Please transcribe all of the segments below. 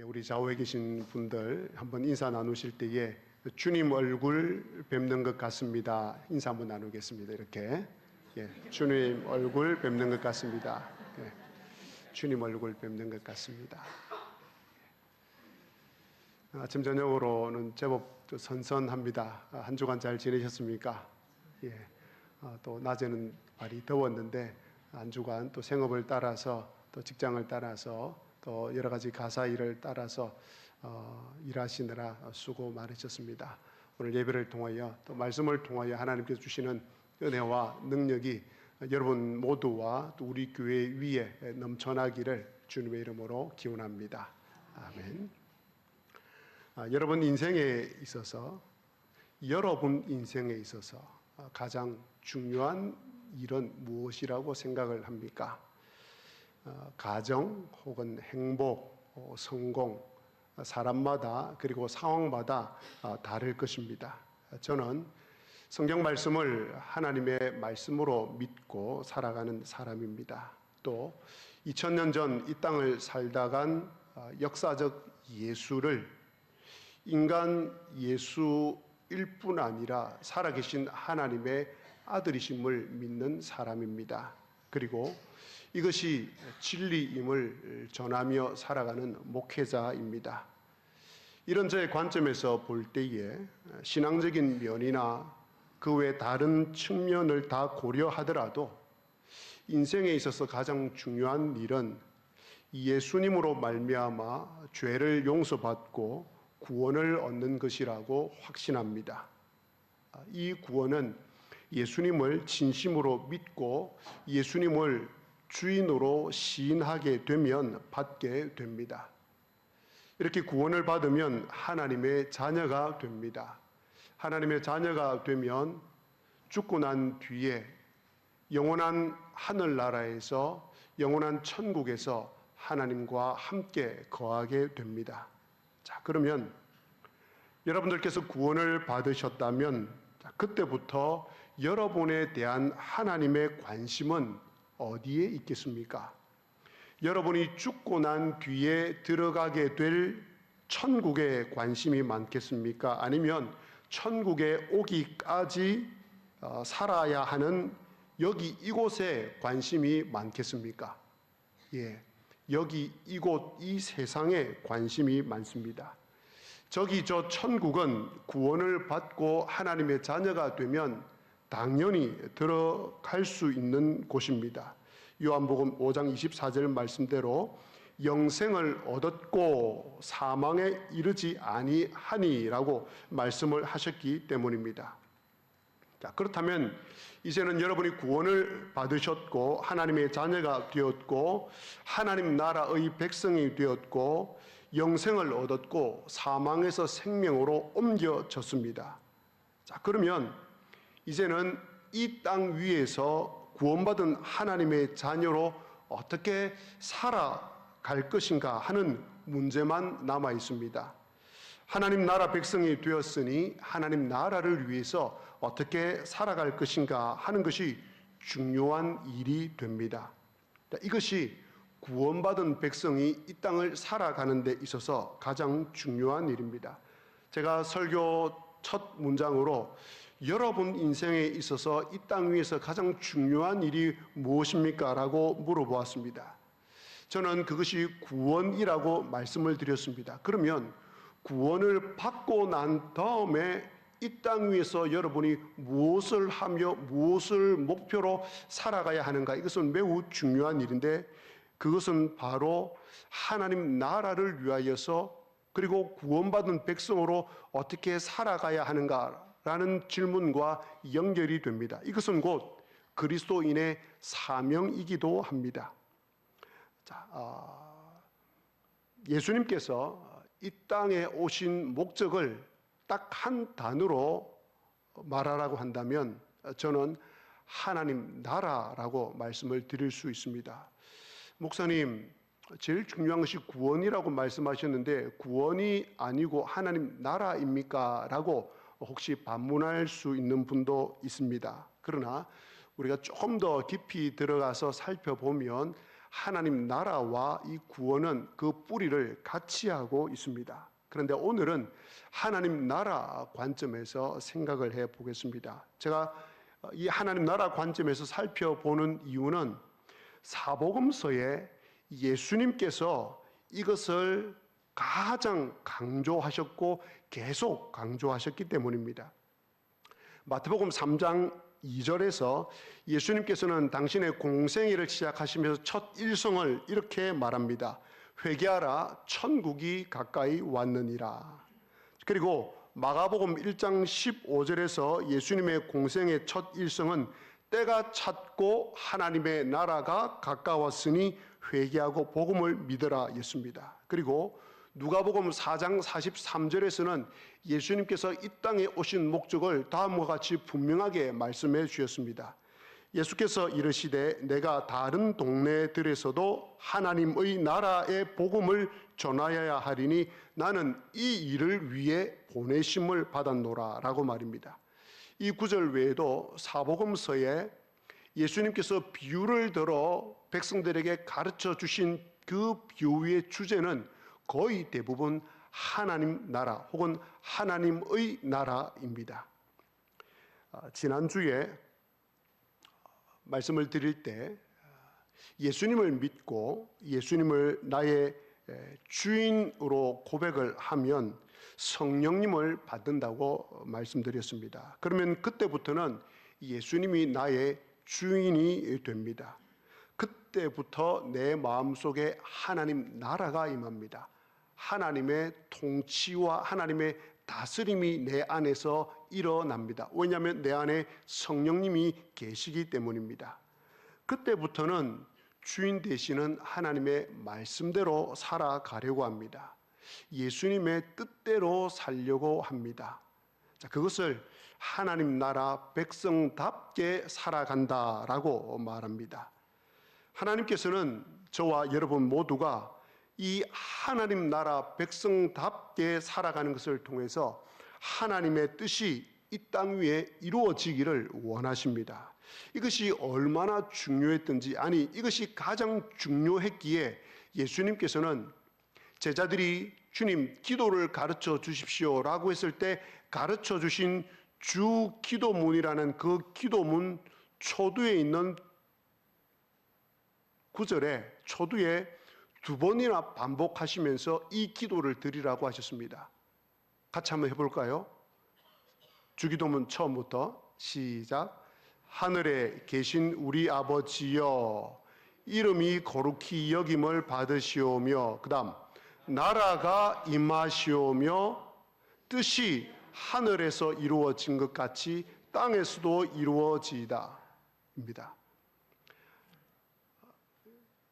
우리 좌우에 계신 분들 한번 인사 나누실 때에 주님 얼굴 뵙는 것 같습니다. 인사 한번 나누겠습니다. 이렇게 주님 얼굴 뵙는 것 같습니다. 주님 얼굴 뵙는 것 같습니다. 아침 저녁으로는 제법 선선합니다. 한 주간 잘 지내셨습니까? 또 낮에는 많이 더웠는데 한 주간 또 생업을 따라서 또 직장을 따라서 또 여러 가지 가사 일을 따라서 일하시느라 수고 많으셨습니다. 오늘 예배를 통하여 또 말씀을 통하여 하나님께서 주시는 은혜와 능력이 여러분 모두와 또 우리 교회 위에 넘쳐나기를 주님의 이름으로 기원합니다. 아멘. 여러분 인생에 있어서 가장 중요한 일은 무엇이라고 생각을 합니까? 가정 혹은 행복, 성공, 사람마다 그리고 상황마다 다를 것입니다. 저는 성경 말씀을 하나님의 말씀으로 믿고 살아가는 사람입니다. 또 2000년 전 이 땅을 살다 간 역사적 예수를 인간 예수일 뿐 아니라 살아계신 하나님의 아들이심을 믿는 사람입니다. 그리고 이것이 진리임을 전하며 살아가는 목회자입니다. 이런 저의 관점에서 볼 때에 신앙적인 면이나 그 외 다른 측면을 다 고려하더라도 인생에 있어서 가장 중요한 일은 예수님으로 말미암아 죄를 용서받고 구원을 얻는 것이라고 확신합니다. 이 구원은 예수님을 진심으로 믿고 예수님을 주인으로 시인하게 되면 받게 됩니다. 이렇게 구원을 받으면 하나님의 자녀가 됩니다. 하나님의 자녀가 되면 죽고 난 뒤에 영원한 하늘나라에서 영원한 천국에서 하나님과 함께 거하게 됩니다. 자, 그러면 여러분들께서 구원을 받으셨다면 그때부터 여러분에 대한 하나님의 관심은 어디에 있겠습니까? 여러분이 죽고 난 뒤에 들어가게 될 천국에 관심이 많겠습니까? 아니면 천국에 오기까지 살아야 하는 여기 이곳에 관심이 많겠습니까? 여기 이곳 이 세상에 관심이 많습니다. 저 천국은 구원을 받고 하나님의 자녀가 되면 당연히 들어갈 수 있는 곳입니다. 요한복음 5장 24절 말씀대로 영생을 얻었고 사망에 이르지 아니하니라고 말씀을 하셨기 때문입니다. 자, 그렇다면 이제는 여러분이 구원을 받으셨고 하나님의 자녀가 되었고 하나님 나라의 백성이 되었고 영생을 얻었고 사망에서 생명으로 옮겨졌습니다. 자, 그러면 이제는 이 땅 위에서 구원받은 하나님의 자녀로 어떻게 살아갈 것인가 하는 문제만 남아 있습니다. 하나님 나라 백성이 되었으니 하나님 나라를 위해서 어떻게 살아갈 것인가 하는 것이 중요한 일이 됩니다. 이것이 구원받은 백성이 이 땅을 살아가는 데 있어서 가장 중요한 일입니다. 제가 설교 첫 문장으로 여러분 인생에 있어서 이 땅 위에서 가장 중요한 일이 무엇입니까? 라고 물어보았습니다. 저는 그것이 구원이라고 말씀을 드렸습니다. 그러면 구원을 받고 난 다음에 이 땅 위에서 여러분이 무엇을 하며 무엇을 목표로 살아가야 하는가? 이것은 매우 중요한 일인데 그것은 바로 하나님 나라를 위하여서 그리고 구원받은 백성으로 어떻게 살아가야 하는가라는 질문과 연결이 됩니다. 이것은 곧 그리스도인의 사명이기도 합니다. 자, 예수님께서 이 땅에 오신 목적을 딱 한 단어로 말하라고 한다면 저는 하나님 나라라고 말씀을 드릴 수 있습니다. 목사님, 제일 중요한 것이 구원이라고 말씀하셨는데 구원이 아니고 하나님 나라입니까? 라고 혹시 반문할 수 있는 분도 있습니다. 그러나 우리가 조금 더 깊이 들어가서 살펴보면 하나님 나라와 이 구원은 그 뿌리를 같이 하고 있습니다. 그런데 오늘은 하나님 나라 관점에서 생각을 해 보겠습니다. 제가 이 하나님 나라 관점에서 살펴보는 이유는 사복음서에 예수님께서 이것을 가장 강조하셨고 계속 강조하셨기 때문입니다. 마태복음 3장 2절에서 예수님께서는 당신의 공생애를 시작하시면서 첫 일성을 이렇게 말합니다. 회개하라, 천국이 가까이 왔느니라. 그리고 마가복음 1장 15절에서 예수님의 공생의 첫 일성은 때가 찼고 하나님의 나라가 가까웠으니 회개하고 복음을 믿으라 였습니다. 그리고 누가복음 4장 43절에서는 예수님께서 이 땅에 오신 목적을 다음과 같이 분명하게 말씀해 주셨습니다. 예수께서 이르시되 내가 다른 동네들에서도 하나님의 나라의 복음을 전하여야 하리니 나는 이 일을 위해 보내심을 받았노라 라고 말입니다. 이 구절 외에도 사복음서에 예수님께서 비유를 들어 백성들에게 가르쳐 주신 그 비유의 주제는 거의 대부분 하나님 나라 혹은 하나님의 나라입니다. 지난주에 말씀을 드릴 때 예수님을 믿고 예수님을 나의 주인으로 고백을 하면 성령님을 받는다고 말씀드렸습니다. 그러면 그때부터는 예수님이 나의 주인이 됩니다. 그때부터 내 마음속에 하나님 나라가 임합니다. 하나님의 통치와 하나님의 다스림이 내 안에서 일어납니다. 왜냐하면 내 안에 성령님이 계시기 때문입니다. 그때부터는 주인 되시는 하나님의 말씀대로 살아가려고 합니다. 예수님의 뜻대로 살려고 합니다. 자, 그것을 하나님 나라 백성답게 살아간다라고 말합니다. 하나님께서는 저와 여러분 모두가 이 하나님 나라 백성답게 살아가는 것을 통해서 하나님의 뜻이 이 땅 위에 이루어지기를 원하십니다. 이것이 얼마나 중요했던지, 아니 이것이 가장 중요했기에 예수님께서는 제자들이 주님 기도를 가르쳐 주십시오라고 했을 때 가르쳐 주신 주 기도문이라는 그 기도문 초두에 있는 구절에 초두에 2번이나 반복하시면서 이 기도를 드리라고 하셨습니다. 같이 한번 해볼까요? 주기도문 처음부터 시작. 하늘에 계신 우리 아버지여, 이름이 거룩히 여김을 받으시오며, 그 다음 나라가 임하시오며, 뜻이 하늘에서 이루어진 것 같이 땅에서도 이루어지이다 입니다.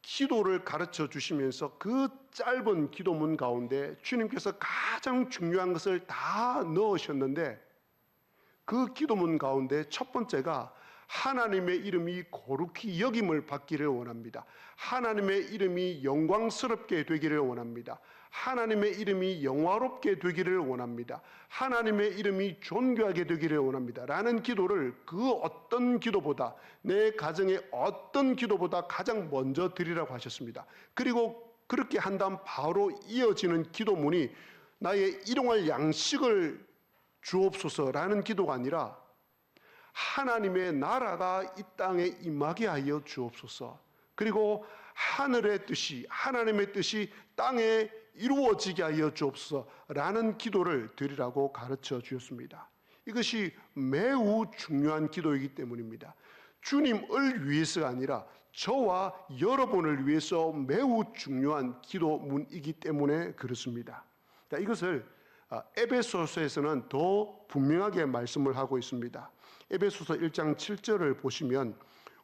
기도를 가르쳐 주시면서 그 짧은 기도문 가운데 주님께서 가장 중요한 것을 다 넣으셨는데, 그 기도문 가운데 첫 번째가 하나님의 이름이 거룩히 여김을 받기를 원합니다. 하나님의 이름이 영광스럽게 되기를 원합니다. 하나님의 이름이 영화롭게 되기를 원합니다. 하나님의 이름이 존귀하게 되기를 원합니다. 라는 기도를 그 어떤 기도보다, 내 가정의 어떤 기도보다 가장 먼저 드리라고 하셨습니다. 그리고 그렇게 한 다음 바로 이어지는 기도문이 나의 일용할 양식을 주옵소서라는 기도가 아니라 하나님의 나라가 이 땅에 임하게 하여 주옵소서. 그리고 하늘의 뜻이, 하나님의 뜻이 땅에 이루어지게 하여 주옵소서라는 기도를 드리라고 가르쳐 주셨습니다. 이것이 매우 중요한 기도이기 때문입니다. 주님을 위해서가 아니라 저와 여러분을 위해서 매우 중요한 기도문이기 때문에 그렇습니다. 이것을 에베소서에서는 더 분명하게 말씀을 하고 있습니다. 에베소서 1장 7절을 보시면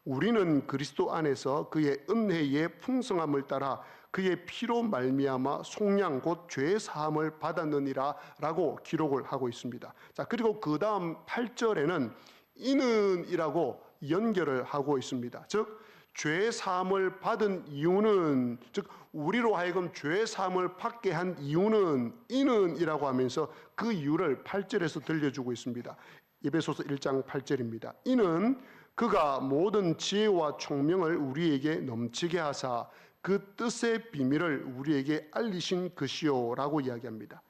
우리는 그리스도 안에서 그의 은혜의 풍성함을 따라 그의 피로 말미암아 속량 곧 죄 사함을 받았느니라 라고 기록을 하고 있습니다. 자, 그리고 그 다음 8절에는 이는이라고 연결을 하고 있습니다. 즉 죄 사함을 받은 이유는, 즉 우리로 하여금 죄 사함을 받게 한 이유는 이는이라고 하면서 그 이유를 8절에서 들려주고 있습니다. 에베소서 1장 8절입니다. 이는 그가 모든 지혜와 총명을 우리에게 넘치게 하사 그 뜻의 비밀을 우리에게 알리신 것이요 라고 이야기합니다.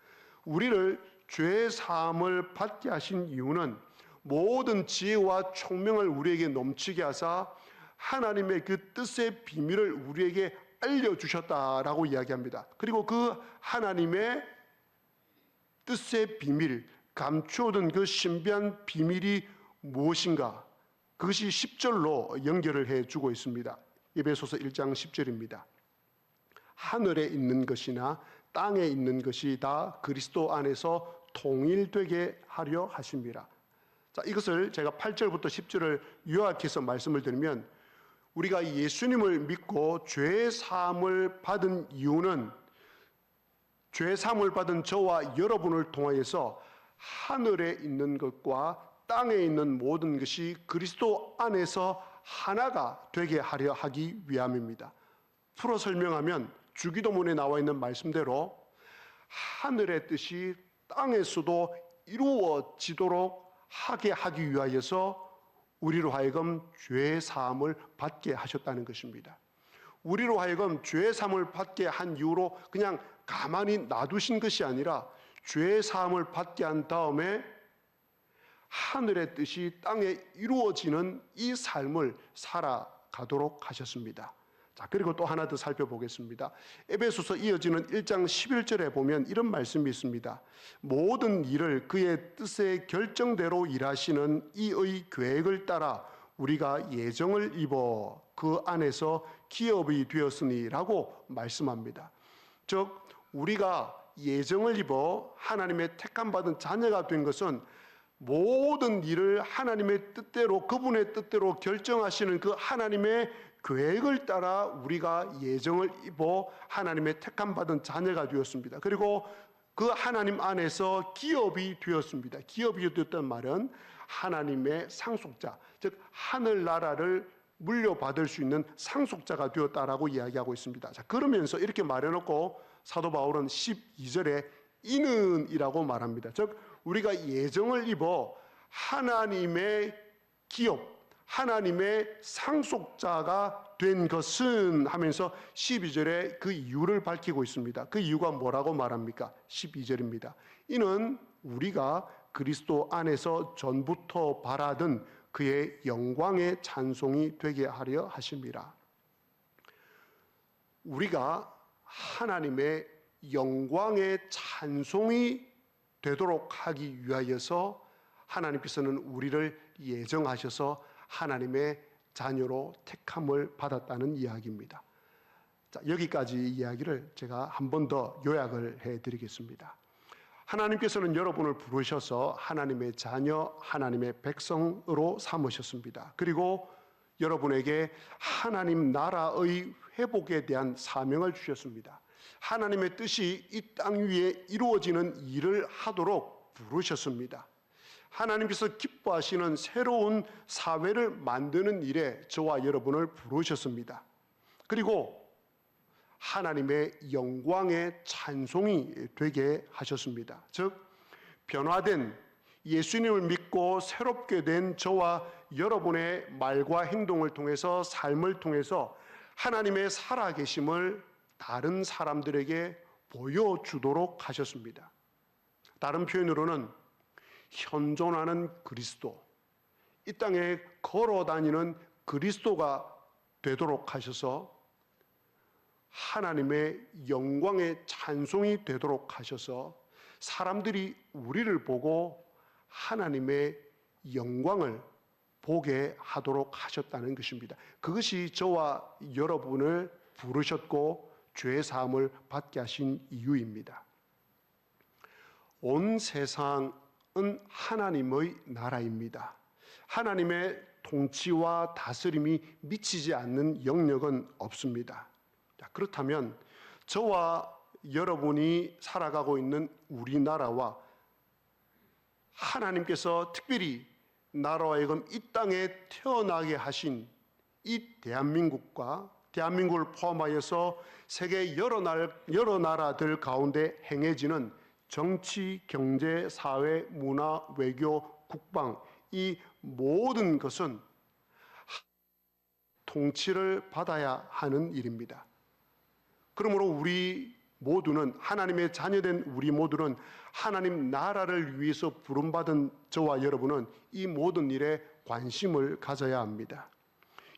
우리를 죄 사함을 받게 하신 이유는 모든 지혜와 총명을 우리에게 넘치게 하사 하나님의 그 뜻의 비밀을 우리에게 알려주셨다라고 이야기합니다. 그리고 그 하나님의 뜻의 비밀, 감추어둔 그 신비한 비밀이 무엇인가? 그것이 10절로 연결을 해주고 있습니다. 에베소서 1장 10절입니다. 하늘에 있는 것이나 땅에 있는 것이 다 그리스도 안에서 통일되게 하려 하심이라. 자, 이것을 제가 8절부터 10절을 요약해서 말씀을 드리면, 우리가 예수님을 믿고 죄 사함을 받은 이유는 죄 사함을 받은 저와 여러분을 통하여서 하늘에 있는 것과 땅에 있는 모든 것이 그리스도 안에서 하나가 되게 하려 하기 위함입니다. 풀어 설명하면 주기도문에 나와 있는 말씀대로 하늘의 뜻이 땅에서도 이루어지도록 하게 하기 위하여서 우리로 하여금 죄 사함을 받게 하셨다는 것입니다. 우리로 하여금 죄 사함을 받게 한 이유로 그냥 가만히 놔두신 것이 아니라 죄 사함을 받게 한 다음에 하늘의 뜻이 땅에 이루어지는 이 삶을 살아가도록 하셨습니다. 자, 그리고 또 하나 더 살펴보겠습니다. 에베소서 이어지는 1장 11절에 보면 이런 말씀이 있습니다. 모든 일을 그의 뜻의 결정대로 일하시는 이의 계획을 따라 우리가 예정을 입어 그 안에서 기업이 되었으니 라고 말씀합니다. 즉 우리가 예정을 입어 하나님의 택함받은 자녀가 된 것은 모든 일을 하나님의 뜻대로, 그분의 뜻대로 결정하시는 그 하나님의 계획을 따라 우리가 예정을 입어 하나님의 택함받은 자녀가 되었습니다. 그리고 그 하나님 안에서 기업이 되었습니다. 기업이 되었다는 말은 하나님의 상속자, 즉 하늘나라를 물려받을 수 있는 상속자가 되었다라고 이야기하고 있습니다. 자, 그러면서 이렇게 말해놓고 사도 바울은 12절에 이는 이라고 말합니다. 즉 우리가 예정을 입어 하나님의 기업, 하나님의 상속자가 된 것은 하면서 12절에 그 이유를 밝히고 있습니다. 그 이유가 뭐라고 말합니까? 12절입니다. 이는 우리가 그리스도 안에서 전부터 바라던 그의 영광의 찬송이 되게 하려 하심이라. 우리가 하나님의 영광의 찬송이 되도록 하기 위하여서 하나님께서는 우리를 예정하셔서 하나님의 자녀로 택함을 받았다는 이야기입니다. 자, 여기까지 이야기를 제가 한 번 더 요약을 해드리겠습니다. 하나님께서는 여러분을 부르셔서 하나님의 자녀, 하나님의 백성으로 삼으셨습니다. 그리고 여러분에게 하나님 나라의 회복에 대한 사명을 주셨습니다. 하나님의 뜻이 이 땅 위에 이루어지는 일을 하도록 부르셨습니다. 하나님께서 기뻐하시는 새로운 사회를 만드는 일에 저와 여러분을 부르셨습니다. 그리고 하나님의 영광의 찬송이 되게 하셨습니다. 즉 변화된 예수님을 믿고 새롭게 된 저와 여러분의 말과 행동을 통해서, 삶을 통해서 하나님의 살아계심을 다른 사람들에게 보여주도록 하셨습니다. 다른 표현으로는 현존하는 그리스도, 이 땅에 걸어다니는 그리스도가 되도록 하셔서 하나님의 영광의 찬송이 되도록 하셔서 사람들이 우리를 보고 하나님의 영광을 보게 하도록 하셨다는 것입니다. 그것이 저와 여러분을 부르셨고 죄 사함을 받게 하신 이유입니다. 온 세상은 하나님의 나라입니다. 하나님의 통치와 다스림이 미치지 않는 영역은 없습니다. 그렇다면 저와 여러분이 살아가고 있는 우리나라와 하나님께서 특별히 나라와 하여금 이 땅에 태어나게 하신 이 대한민국과 대한민국을 포함하여서 세계 여러 나라들 가운데 행해지는 정치, 경제, 사회, 문화, 외교, 국방, 이 모든 것은 통치를 받아야 하는 일입니다. 그러므로 우리 모두는, 하나님의 자녀된 우리 모두는, 하나님 나라를 위해서 부름받은 저와 여러분은 이 모든 일에 관심을 가져야 합니다.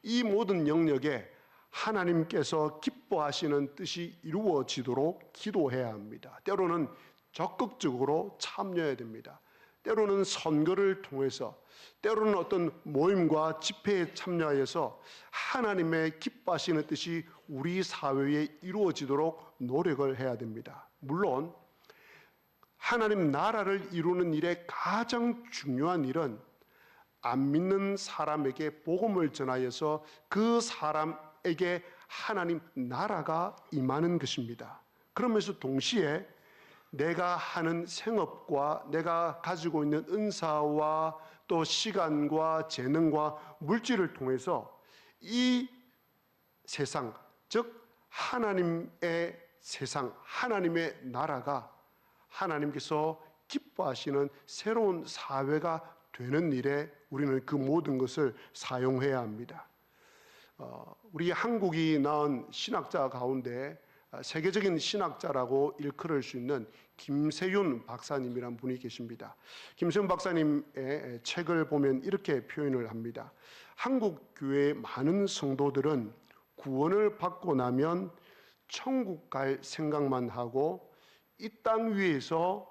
이 모든 영역에 하나님께서 기뻐하시는 뜻이 이루어지도록 기도해야 합니다. 때로는 적극적으로 참여해야 됩니다. 때로는 선거를 통해서, 때로는 어떤 모임과 집회에 참여하여서 하나님의 기뻐하시는 뜻이 우리 사회에 이루어지도록 노력을 해야 됩니다. 물론 하나님 나라를 이루는 일에 가장 중요한 일은 안 믿는 사람에게 복음을 전하여서 그 사람에게 하나님 나라가 임하는 것입니다. 그러면서 동시에 내가 하는 생업과 내가 가지고 있는 은사와 또 시간과 재능과 물질을 통해서 이 세상, 즉 하나님의 세상, 하나님의 나라가 하나님께서 기뻐하시는 새로운 사회가 되는 일에 우리는 그 모든 것을 사용해야 합니다. 우리 한국이 낳은 신학자 가운데 세계적인 신학자라고 일컬을 수 있는 김세윤 박사님이란 분이 계십니다. 김세윤 박사님의 책을 보면 이렇게 표현을 합니다. 한국 교회의 많은 성도들은 구원을 받고 나면 천국 갈 생각만 하고 이 땅 위에서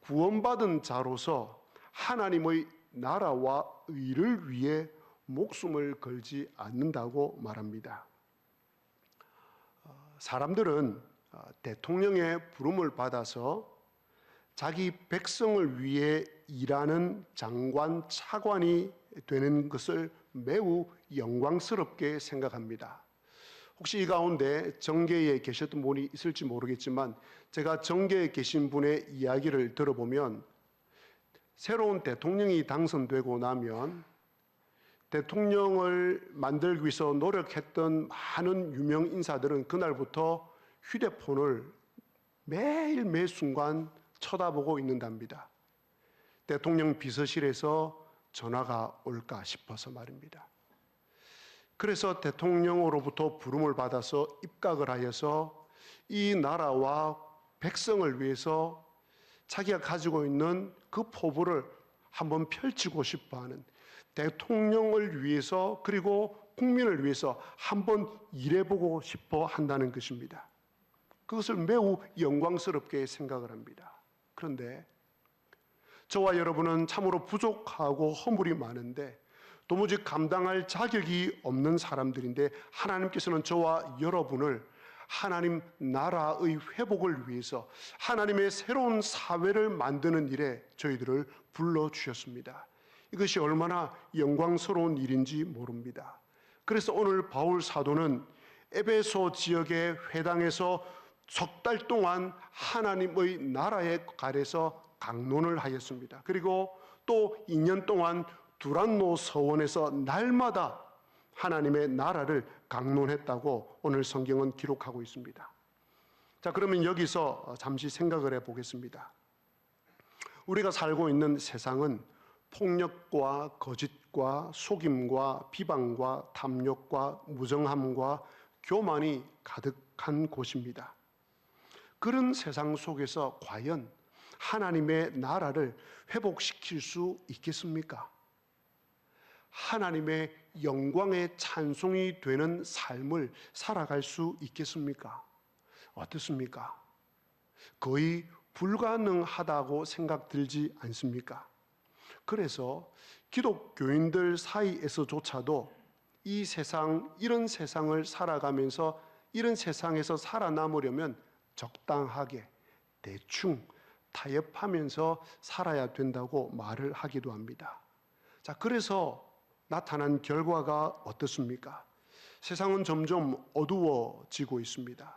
구원받은 자로서 하나님의 나라와 의를 위해 목숨을 걸지 않는다고 말합니다. 사람들은 대통령의 부름을 받아서 자기 백성을 위해 일하는 장관, 차관이 되는 것을 매우 영광스럽게 생각합니다. 혹시 이 가운데 정계에 계셨던 분이 있을지 모르겠지만 제가 정계에 계신 분의 이야기를 들어보면 새로운 대통령이 당선되고 나면 대통령을 만들기 위해서 노력했던 많은 유명 인사들은 그날부터 휴대폰을 매일 매 순간 쳐다보고 있는답니다. 대통령 비서실에서 전화가 올까 싶어서 말입니다. 그래서 대통령으로부터 부름을 받아서 입각을 하여서 이 나라와 백성을 위해서 자기가 가지고 있는 그 포부를 한번 펼치고 싶어하는, 대통령을 위해서 그리고 국민을 위해서 한번 일해보고 싶어 한다는 것입니다. 그것을 매우 영광스럽게 생각을 합니다. 그런데 저와 여러분은 참으로 부족하고 허물이 많은데 도무지 감당할 자격이 없는 사람들인데 하나님께서는 저와 여러분을 하나님 나라의 회복을 위해서 하나님의 새로운 사회를 만드는 일에 저희들을 불러주셨습니다. 이것이 얼마나 영광스러운 일인지 모릅니다. 그래서 오늘 바울 사도는 에베소 지역의 회당에서 석 달 동안 하나님의 나라에 관해서 강론을 하였습니다. 그리고 또 2년 동안 두란노 서원에서 날마다 하나님의 나라를 강론했다고 오늘 성경은 기록하고 있습니다. 자, 그러면 여기서 잠시 생각을 해보겠습니다. 우리가 살고 있는 세상은 폭력과 거짓과 속임과 비방과 탐욕과 무정함과 교만이 가득한 곳입니다. 그런 세상 속에서 과연 하나님의 나라를 회복시킬 수 있겠습니까? 하나님의 영광의 찬송이 되는 삶을 살아갈 수 있겠습니까? 어떻습니까? 거의 불가능하다고 생각 들지 않습니까? 그래서 기독교인들 사이에서조차도 이 세상, 이런 세상을 살아가면서 이런 세상에서 살아남으려면 적당하게, 대충, 타협하면서 살아야 된다고 말을 하기도 합니다. 자, 그래서 나타난 결과가 어떻습니까? 세상은 점점 어두워지고 있습니다.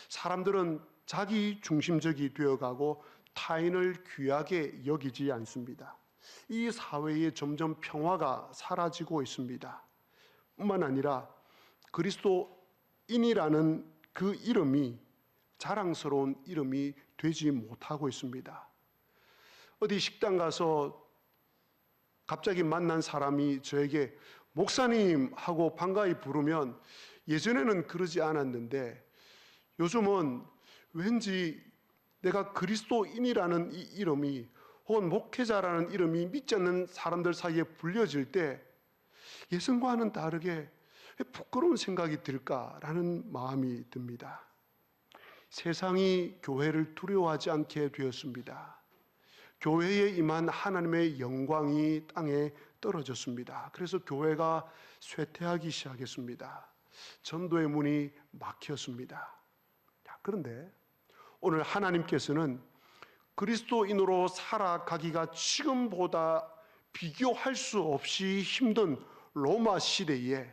사람들은 자기 중심적이 되어가고 타인을 귀하게 여기지 않습니다. 이 사회에 점점 평화가 사라지고 있습니다. 뿐만 아니라 그리스도인이라는 그 이름이 자랑스러운 이름이 되지 못하고 있습니다. 어디 식당 가서 갑자기 만난 사람이 저에게 목사님 하고 반가이 부르면 예전에는 그러지 않았는데 요즘은 왠지 내가 그리스도인이라는 이 이름이 혹은 목회자라는 이름이 믿지 않는 사람들 사이에 불려질 때 예전과는 다르게 왜 부끄러운 생각이 들까라는 마음이 듭니다. 세상이 교회를 두려워하지 않게 되었습니다. 교회에 임한 하나님의 영광이 땅에 떨어졌습니다. 그래서 교회가 쇠퇴하기 시작했습니다. 전도의 문이 막혔습니다. 그런데 오늘 하나님께서는 그리스도인으로 살아가기가 지금보다 비교할 수 없이 힘든 로마 시대에,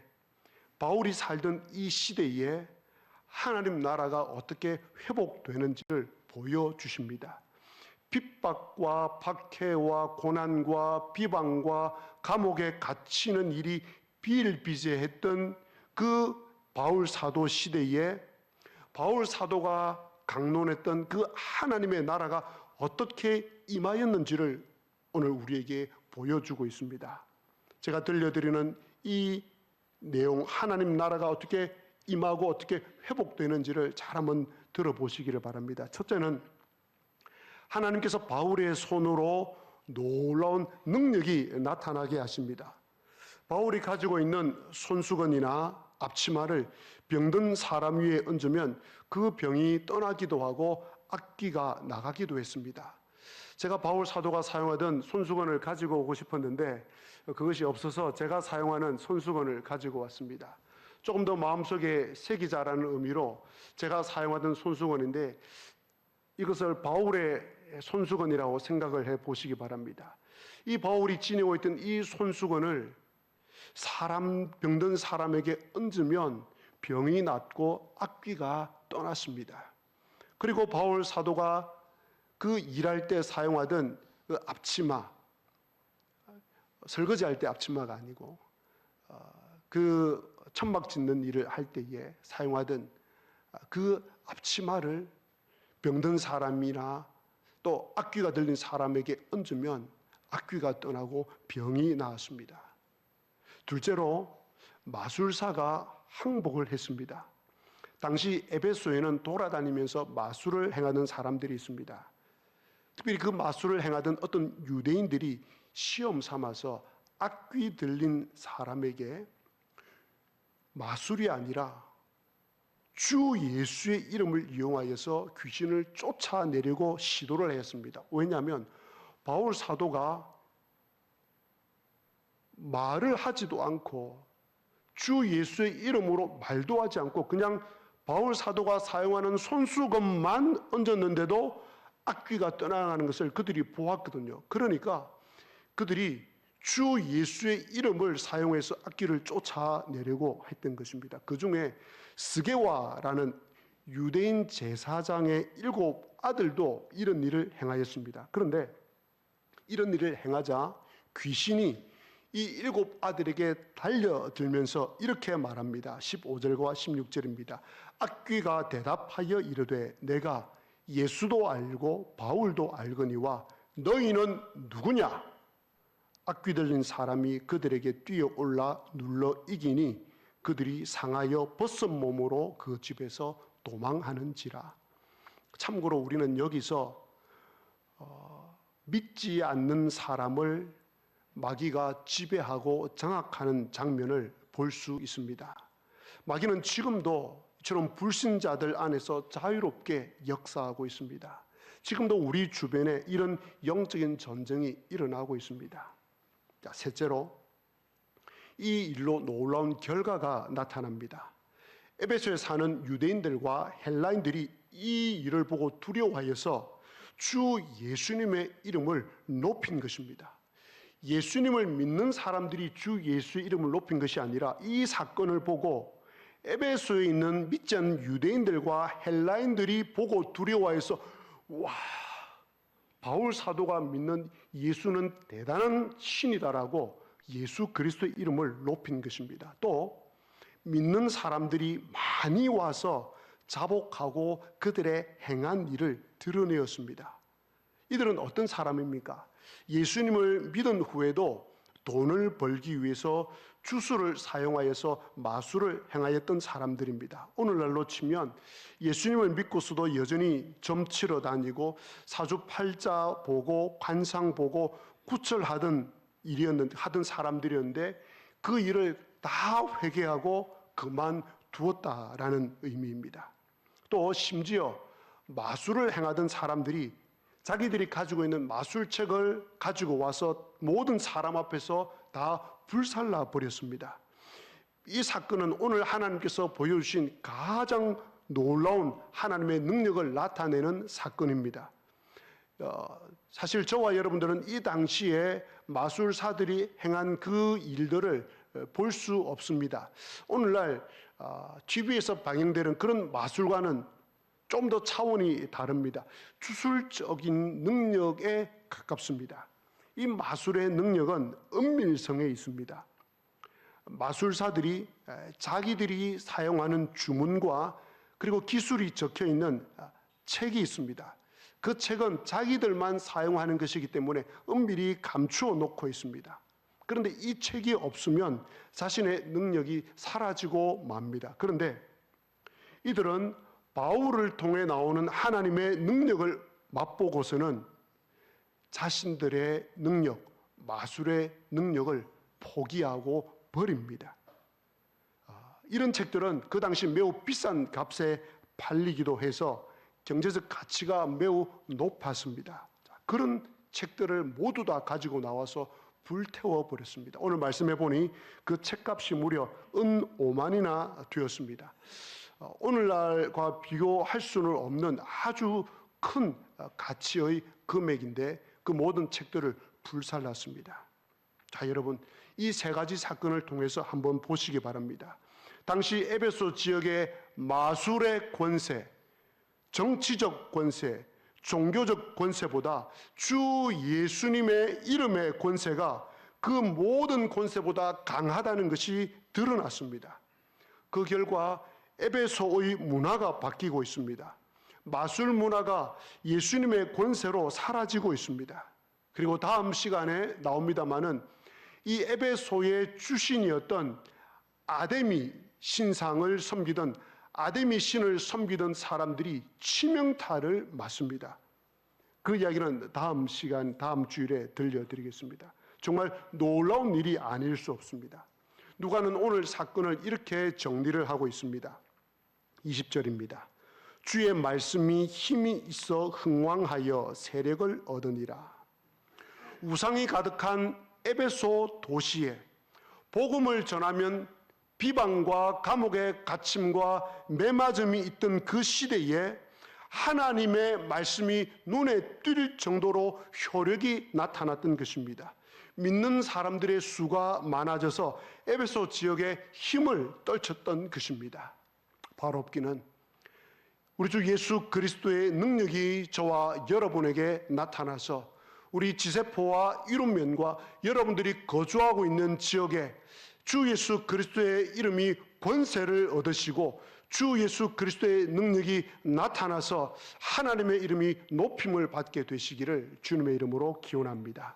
바울이 살던 이 시대에 하나님 나라가 어떻게 회복되는지를 보여주십니다. 핍박과 박해와 고난과 비방과 감옥에 갇히는 일이 비일비재했던 그 바울 사도 시대에 바울 사도가 강론했던 그 하나님의 나라가 어떻게 임하였는지를 오늘 우리에게 보여주고 있습니다. 제가 들려드리는 이 내용, 하나님 나라가 어떻게 임하고 어떻게 회복되는지를 잘 한번 들어보시기를 바랍니다. 첫째는 하나님께서 바울의 손으로 놀라운 능력이 나타나게 하십니다. 바울이 가지고 있는 손수건이나 앞치마를 병든 사람 위에 얹으면 그 병이 떠나기도 하고 악귀가 나가기도 했습니다. 제가 바울 사도가 사용하던 손수건을 가지고 오고 싶었는데 그것이 없어서 제가 사용하는 손수건을 가지고 왔습니다. 조금 더 마음속에 새기자라는 의미로 제가 사용하던 손수건인데 이것을 바울의 손수건이라고 생각을 해 보시기 바랍니다. 이 바울이 지니고 있던 이 손수건을 병든 사람에게 얹으면 병이 낫고 악귀가 떠났습니다. 그리고 바울 사도가 그 일할 때 사용하던 그 앞치마, 설거지할 때 앞치마가 아니고 그 천막 짓는 일을 할 때에 사용하던 그 앞치마를 병든 사람이나 또 악귀가 들린 사람에게 얹으면 악귀가 떠나고 병이 나았습니다. 둘째로 마술사가 항복을 했습니다. 당시 에베소에는 돌아다니면서 마술을 행하는 사람들이 있습니다. 특별히 그 마술을 행하던 어떤 유대인들이 시험 삼아서 악귀 들린 사람에게 마술이 아니라 주 예수의 이름을 이용하여서 귀신을 쫓아내려고 시도를 했습니다. 왜냐하면 바울 사도가 말을 하지도 않고 주 예수의 이름으로 말도 하지 않고 그냥 바울 사도가 사용하는 손수건만 얹었는데도 악귀가 떠나가는 것을 그들이 보았거든요. 그러니까 그들이 주 예수의 이름을 사용해서 악귀를 쫓아내려고 했던 것입니다. 그 중에 스게와라는 유대인 제사장의 7 아들도 이런 일을 행하였습니다. 그런데 이런 일을 행하자 귀신이 이 7 아들에게 달려들면서 이렇게 말합니다. 15절과 16절입니다. 악귀가 대답하여 이르되 내가 예수도 알고 바울도 알거니와 너희는 누구냐? 악귀 들린 사람이 그들에게 뛰어올라 눌러 이기니 그들이 상하여 벗은 몸으로 그 집에서 도망하는지라. 참고로 우리는 여기서 믿지 않는 사람을 마귀가 지배하고 장악하는 장면을 볼 수 있습니다. 마귀는 지금도 이처럼 불신자들 안에서 자유롭게 역사하고 있습니다. 지금도 우리 주변에 이런 영적인 전쟁이 일어나고 있습니다. 자, 셋째로 이 일로 놀라운 결과가 나타납니다. 에베소에 사는 유대인들과 헬라인들이 이 일을 보고 두려워하여서 주 예수님의 이름을 높인 것입니다. 예수님을 믿는 사람들이 주 예수의 이름을 높인 것이 아니라 이 사건을 보고 에베소에 있는 믿지 않는 유대인들과 헬라인들이 보고 두려워해서 와, 바울 사도가 믿는 예수는 대단한 신이다라고 예수 그리스도의 이름을 높인 것입니다. 또 믿는 사람들이 많이 와서 자복하고 그들의 행한 일을 드러내었습니다. 이들은 어떤 사람입니까? 예수님을 믿은 후에도 돈을 벌기 위해서 주술을 사용하여서 마술을 행하였던 사람들입니다. 오늘날로 치면 예수님을 믿고서도 여전히 점치러 다니고 사주팔자 보고 관상 보고 구철하던 하던 사람들이었는데 그 일을 다 회개하고 그만두었다라는 의미입니다. 또 심지어 마술을 행하던 사람들이 자기들이 가지고 있는 마술책을 가지고 와서 모든 사람 앞에서 다 불살라 버렸습니다. 이 사건은 오늘 하나님께서 보여주신 가장 놀라운 하나님의 능력을 나타내는 사건입니다. 사실 저와 여러분들은 이 당시에 마술사들이 행한 그 일들을 볼 수 없습니다. 오늘날 TV에서 방영되는 그런 마술과는 좀 더 차원이 다릅니다. 주술적인 능력에 가깝습니다. 이 마술의 능력은 은밀성에 있습니다. 마술사들이 자기들이 사용하는 주문과 그리고 기술이 적혀 있는 책이 있습니다. 그 책은 자기들만 사용하는 것이기 때문에 은밀히 감추어 놓고 있습니다. 그런데 이 책이 없으면 자신의 능력이 사라지고 맙니다. 그런데 이들은 바울을 통해 나오는 하나님의 능력을 맛보고서는 자신들의 능력, 마술의 능력을 포기하고 버립니다. 이런 책들은 그 당시 매우 비싼 값에 팔리기도 해서 경제적 가치가 매우 높았습니다. 그런 책들을 모두 다 가지고 나와서 불태워 버렸습니다. 오늘 말씀해 보니 그 책값이 무려 은 5만이나 되었습니다. 오늘날과 비교할 수는 없는 아주 큰 가치의 금액인데 그 모든 책들을 불살랐습니다. 자, 여러분, 이 세 가지 사건을 통해서 한번 보시기 바랍니다. 당시 에베소 지역의 마술의 권세, 정치적 권세, 종교적 권세보다 주 예수님의 이름의 권세가 그 모든 권세보다 강하다는 것이 드러났습니다. 그 결과 에베소의 문화가 바뀌고 있습니다. 마술 문화가 예수님의 권세로 사라지고 있습니다. 그리고 다음 시간에 나옵니다마는 이 에베소의 주신이었던 아데미 신상을 섬기던 아데미 신을 섬기던 사람들이 치명타를 맞습니다. 그 이야기는 다음 시간, 다음 주일에 들려드리겠습니다. 정말 놀라운 일이 아닐 수 없습니다. 누가는 오늘 사건을 이렇게 정리를 하고 있습니다. 20절입니다. 주의 말씀이 힘이 있어 흥왕하여 세력을 얻으니라. 우상이 가득한 에베소 도시에 복음을 전하면 비방과 감옥의 갇힘과 매맞음이 있던 그 시대에 하나님의 말씀이 눈에 띌 정도로 효력이 나타났던 것입니다. 믿는 사람들의 수가 많아져서 에베소 지역에 힘을 떨쳤던 것입니다. 바로 없기는 우리 주 예수 그리스도의 능력이 저와 여러분에게 나타나서 우리 지세포와 이룸면과 여러분들이 거주하고 있는 지역에 주 예수 그리스도의 이름이 권세를 얻으시고 주 예수 그리스도의 능력이 나타나서 하나님의 이름이 높임을 받게 되시기를 주님의 이름으로 기원합니다.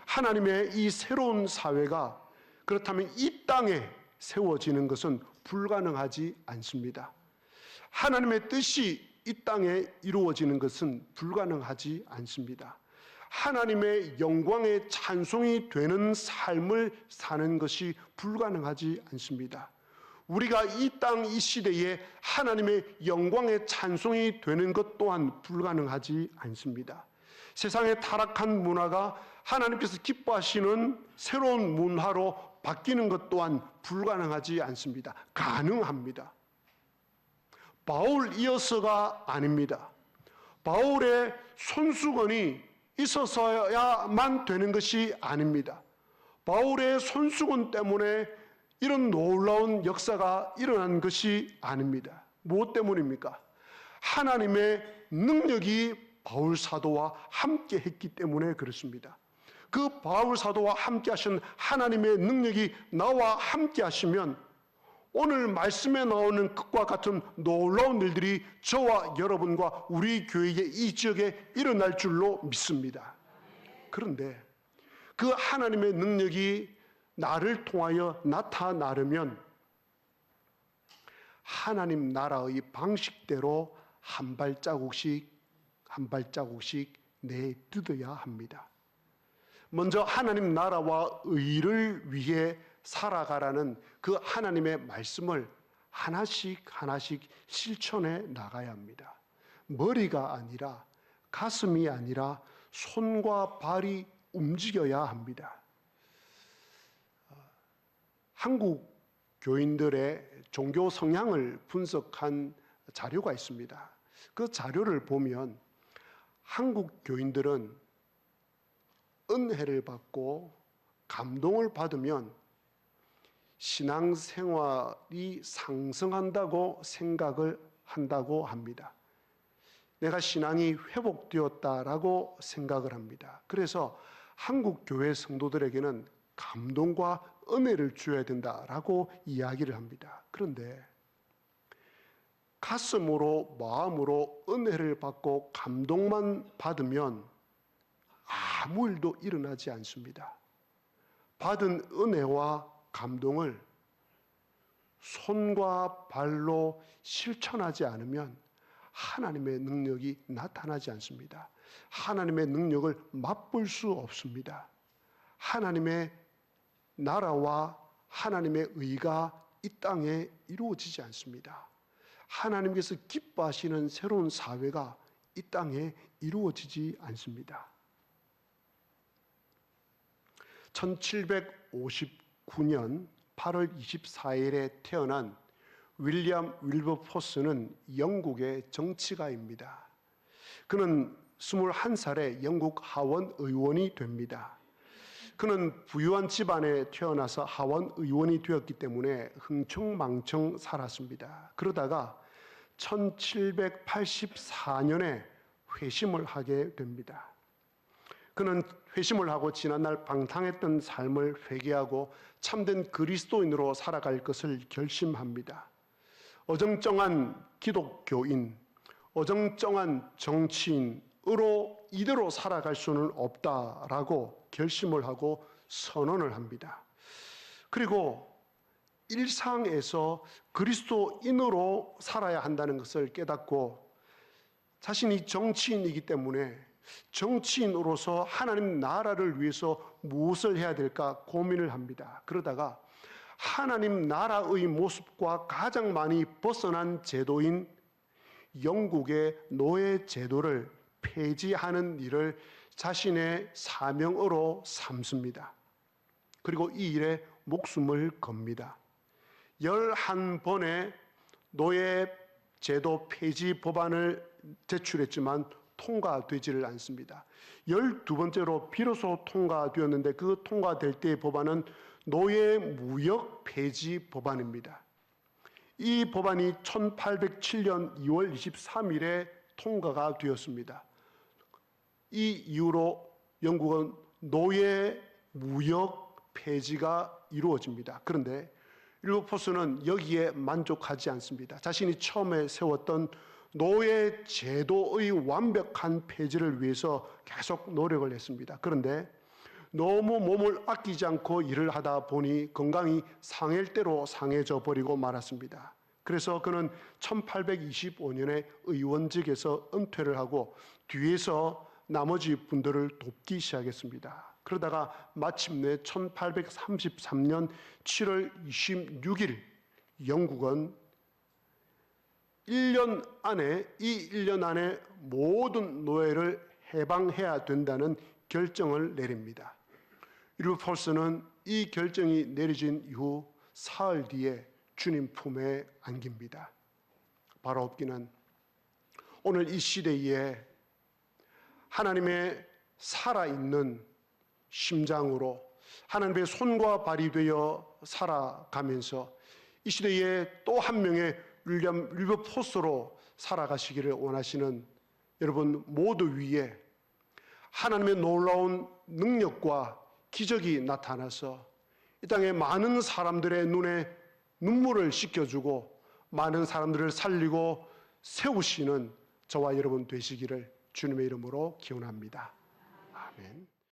하나님의 이 새로운 사회가 그렇다면 이 땅에 세워지는 것은 불가능하지 않습니다. 하나님의 뜻이 이 땅에 이루어지는 것은 불가능하지 않습니다. 하나님의 영광의 찬송이 되는 삶을 사는 것이 불가능하지 않습니다. 우리가 이 땅 이 시대에 하나님의 영광의 찬송이 되는 것 또한 불가능하지 않습니다. 세상의 타락한 문화가 하나님께서 기뻐하시는 새로운 문화로 바뀌는 것 또한 불가능하지 않습니다. 가능합니다. 바울 이어서가 아닙니다. 바울의 손수건이 있어서야만 되는 것이 아닙니다. 바울의 손수건 때문에 이런 놀라운 역사가 일어난 것이 아닙니다. 무엇 때문입니까? 하나님의 능력이 바울 사도와 함께 했기 때문에 그렇습니다. 그 바울 사도와 함께 하신 하나님의 능력이 나와 함께 하시면 오늘 말씀에 나오는 것과 같은 놀라운 일들이 저와 여러분과 우리 교회의 이 지역에 일어날 줄로 믿습니다. 그런데 그 하나님의 능력이 나를 통하여 나타나려면 하나님 나라의 방식대로 한 발자국씩 내딛어야 합니다. 먼저 하나님 나라와 의를 위해 살아가라는 그 하나님의 말씀을 하나씩 실천해 나가야 합니다. 머리가 아니라, 가슴이 아니라 손과 발이 움직여야 합니다. 한국 교인들의 종교 성향을 분석한 자료가 있습니다. 그 자료를 보면 한국 교인들은 은혜를 받고 감동을 받으면 신앙생활이 상승한다고 생각을 한다고 합니다. 내가 신앙이 회복되었다라고 생각을 합니다. 그래서 한국 교회 성도들에게는 감동과 은혜를 줘야 된다라고 이야기를 합니다. 그런데 가슴으로 마음으로 은혜를 받고 감동만 받으면 아무 일도 일어나지 않습니다. 받은 은혜와 감동을 손과 발로 실천하지 않으면 하나님의 능력이 나타나지 않습니다. 하나님의 능력을 맛볼 수 없습니다. 하나님의 나라와 하나님의 의가 이 땅에 이루어지지 않습니다. 하나님께서 기뻐하시는 새로운 사회가 이 땅에 이루어지지 않습니다. 1759년 8월 24일에 태어난 윌리엄 윌버포스는 영국의 정치가입니다. 그는 21살에 영국 하원 의원이 됩니다. 그는 부유한 집안에 태어나서 하원 의원이 되었기 때문에 흥청망청 살았습니다. 그러다가 1784년에 회심을 하게 됩니다. 그는 회심을 하고 지난날 방탕했던 삶을 회개하고 참된 그리스도인으로 살아갈 것을 결심합니다. 어정쩡한 기독교인, 어정쩡한 정치인으로 이대로 살아갈 수는 없다라고 결심을 하고 선언을 합니다. 그리고 일상에서 그리스도인으로 살아야 한다는 것을 깨닫고 자신이 정치인이기 때문에 정치인으로서 하나님 나라를 위해서 무엇을 해야 될까 고민을 합니다. 그러다가 하나님 나라의 모습과 가장 많이 벗어난 제도인 영국의 노예 제도를 폐지하는 일을 자신의 사명으로 삼습니다. 그리고 이 일에 목숨을 겁니다. 11번의 노예 제도 폐지 법안을 제출했지만 통과되지를 않습니다. 12번째로 비로소 통과되었는데 그 통과될 때의 법안은 노예 무역 폐지 법안입니다. 이 법안이 1807년 2월 23일에 통과가 되었습니다. 이 이후로 영국은 노예 무역 폐지가 이루어집니다. 그런데 윌버포스는 여기에 만족하지 않습니다. 자신이 처음에 세웠던 노예 제도의 완벽한 폐지를 위해서 계속 노력을 했습니다. 그런데 너무 몸을 아끼지 않고 일을 하다 보니 건강이 상해일 대로 상해져 버리고 말았습니다. 그래서 그는 1825년에 의원직에서 은퇴를 하고 뒤에서 나머지 분들을 돕기 시작했습니다. 그러다가 마침내 1833년 7월 26일 영국은 1년 안에 모든 노예를 해방해야 된다는 결정을 내립니다. 윌버포스는 이 결정이 내려진 이후 사흘 뒤에 주님 품에 안깁니다. 바로 없기는 오늘 이 시대에 하나님의 살아있는 심장으로 하나님의 손과 발이 되어 살아가면서 이 시대에 또 한 명의 윌리엄 윌버포스로 살아가시기를 원하시는 여러분 모두 위에 하나님의 놀라운 능력과 기적이 나타나서 이 땅에 많은 사람들의 눈에 눈물을 씻겨주고 많은 사람들을 살리고 세우시는 저와 여러분 되시기를 주님의 이름으로 기원합니다. 아멘.